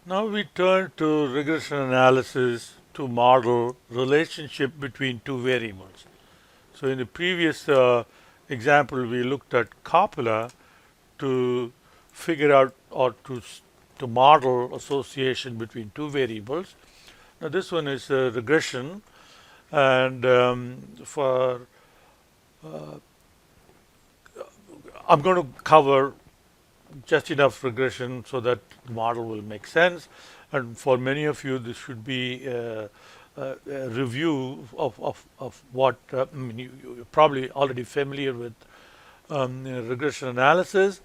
Now we turn to regression analysis to model relationship between two variables. So in the previous example, we looked at copula to figure out or to model association between two variables. Now this one is regression, and for I'm going to cover just enough regression so that the model will make sense. And for many of you, this should be a review of what I mean, you're probably already familiar with regression analysis.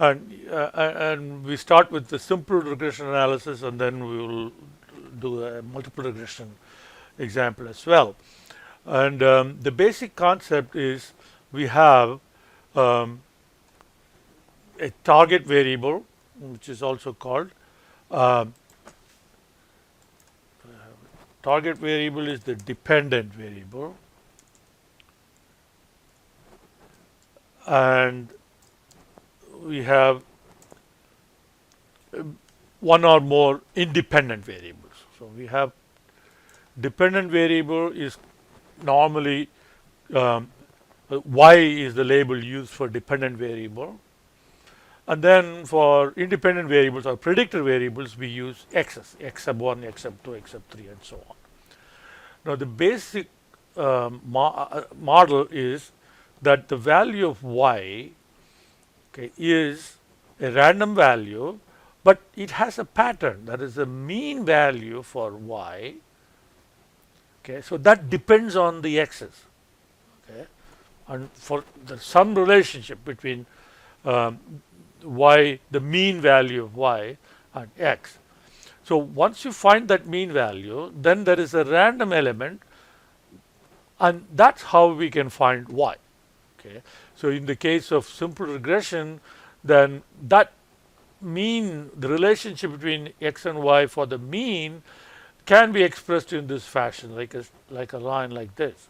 And we start with the simple regression analysis, and then we will do a multiple regression example as well. And the basic concept is we have um, a target variable, which is also called uh, target variable is the dependent variable, and we have one or more independent variables. So we have dependent variable is normally y is the label used for dependent variable. And then for independent variables or predictor variables, we use x's, x sub 1, x sub 2, x sub 3, and so on. Now, the basic model is that the value of y, okay, is a random value, but it has a pattern. That is a mean value for y. Okay, so that depends on the x's. Okay, and for some relationship between um, y, the mean value of y, and x. So once you find that mean value, then there is a random element, and that's how we can find y. Okay. So in the case of simple regression, then that mean, the relationship between x and y for the mean can be expressed in this fashion, like a line like this: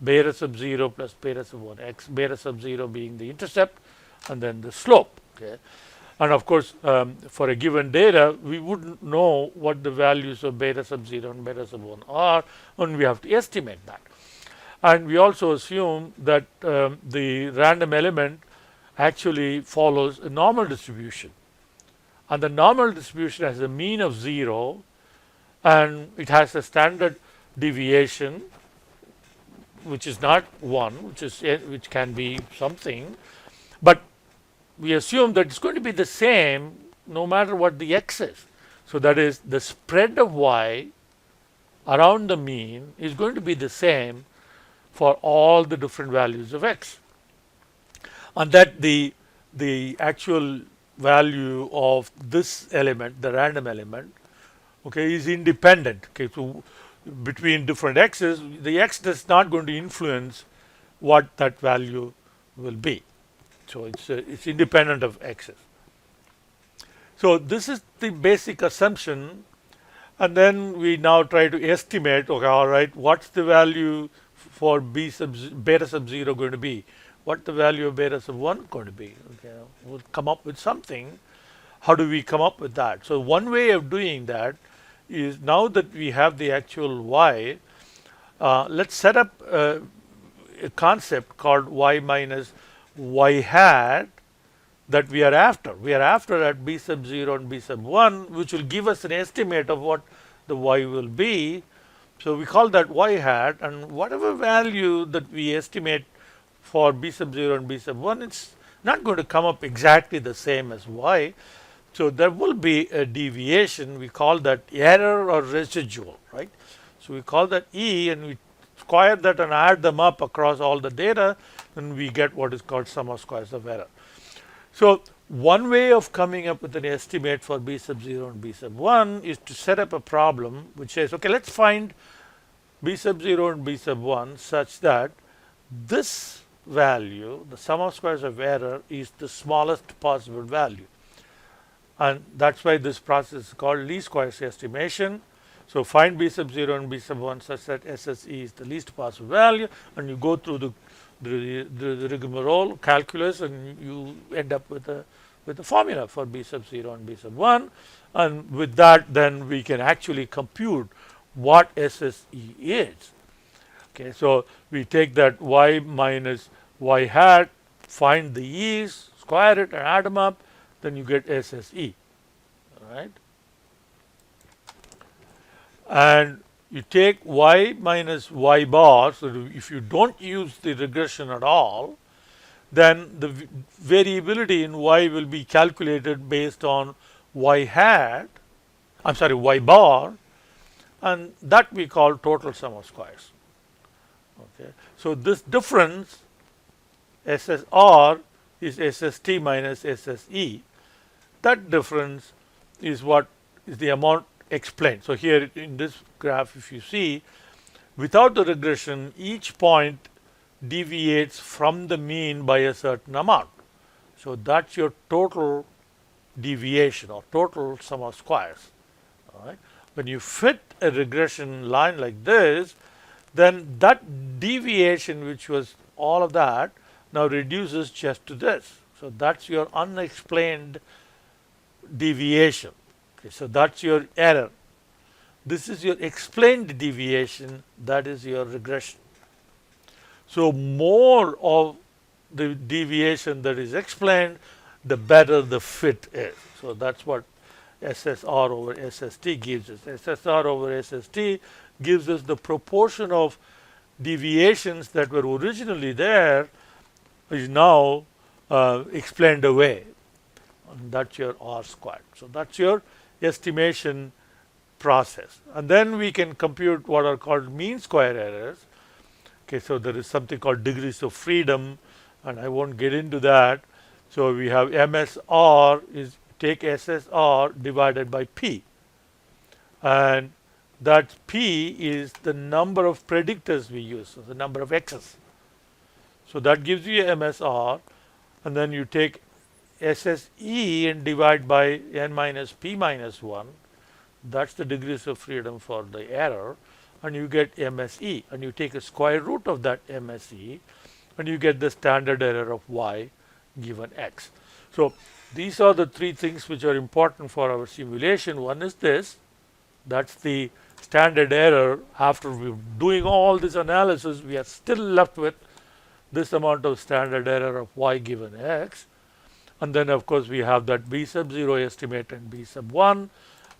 beta sub 0 plus beta sub 1 x, beta sub 0 being the intercept, and then the slope. Okay. And of course, for a given data, we wouldn't know what the values of beta sub 0 and beta sub 1 are, and we have to estimate that. And we also assume that the random element actually follows a normal distribution. And the normal distribution has a mean of 0, and it has a standard deviation, which is not 1, which can be something, but we assume that it's going to be the same no matter what the x is. So that is, the spread of y around the mean is going to be the same for all the different values of x, and that the actual value of this element, the random element, okay, is independent. Okay, so between different x's, the x is not going to influence what that value will be. So it's independent of x's. So this is the basic assumption, and then we now try to estimate. Okay, all right, what's the value for beta sub 0 going to be? What the value of beta sub 1 going to be? Okay, we'll come up with something. How do we come up with that? So one way of doing that is, now that we have the actual y, let's set up a concept called y minus y hat that we are after. We are after at b sub 0 and b sub 1, which will give us an estimate of what the y will be. So we call that y hat, and whatever value that we estimate for b sub 0 and b sub 1, it's not going to come up exactly the same as y. So there will be a deviation. We call that error or residual, right? So we call that E, and we square that and add them up across all the data, and we get what is called sum of squares of error. So one way of coming up with an estimate for b sub 0 and b sub 1 is to set up a problem which says, okay, let's find b sub 0 and b sub 1 such that this value, the sum of squares of error, is the smallest possible value. And that's why this process is called least squares estimation. So find b sub 0 and b sub 1 such that SSE is the least possible value, and you go through the rigmarole calculus, and you end up with with the formula for b sub 0 and b sub 1, and with that then we can actually compute what SSE is. Okay, so we take that y minus y hat, find the e's, square it and add them up, then you get SSE. All right. And you take y minus y bar, so if you don't use the regression at all, then the variability in y will be calculated based on y hat, y bar, and that we call total sum of squares. Okay. So this difference SSR is SST minus SSE. That difference is what is the amount explained. So here in this graph, if you see, without the regression, each point deviates from the mean by a certain amount. So that's your total deviation or total sum of squares. All right. When you fit a regression line like this, then that deviation, which was all of that, now reduces just to this. So that's your unexplained deviation. Okay, so that's your error. This is your explained deviation, that is your regression. So more of the deviation that is explained, the better the fit is. So that's what SSR over SST gives us. SSR over SST gives us the proportion of deviations that were originally there is now explained away. And that's your R squared. So that's your estimation process. And then we can compute what are called mean square errors. Okay, so there is something called degrees of freedom, and I won't get into that. So we have MSR is take SSR divided by P, and that P is the number of predictors we use, so the number of X's. So that gives you MSR, and then you take SSE and divide by n minus P minus 1. That's the degrees of freedom for the error, and you get MSE, and you take a square root of that MSE, and you get the standard error of y given x. So these are the three things which are important for our simulation. One is this, that's the standard error. After we're doing all this analysis, we are still left with this amount of standard error of y given x. And then of course we have that b sub 0 estimate and b sub 1,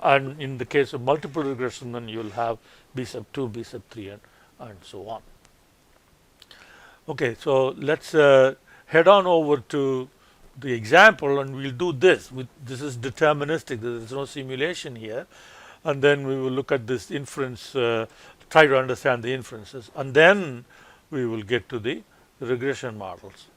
and in the case of multiple regression then you'll have b sub 2, b sub 3 and so on. Okay, so let's head on over to the example, and we'll do this. This is deterministic, there is no simulation here, and then we will look at this inference, try to understand the inferences, and then we will get to the regression models.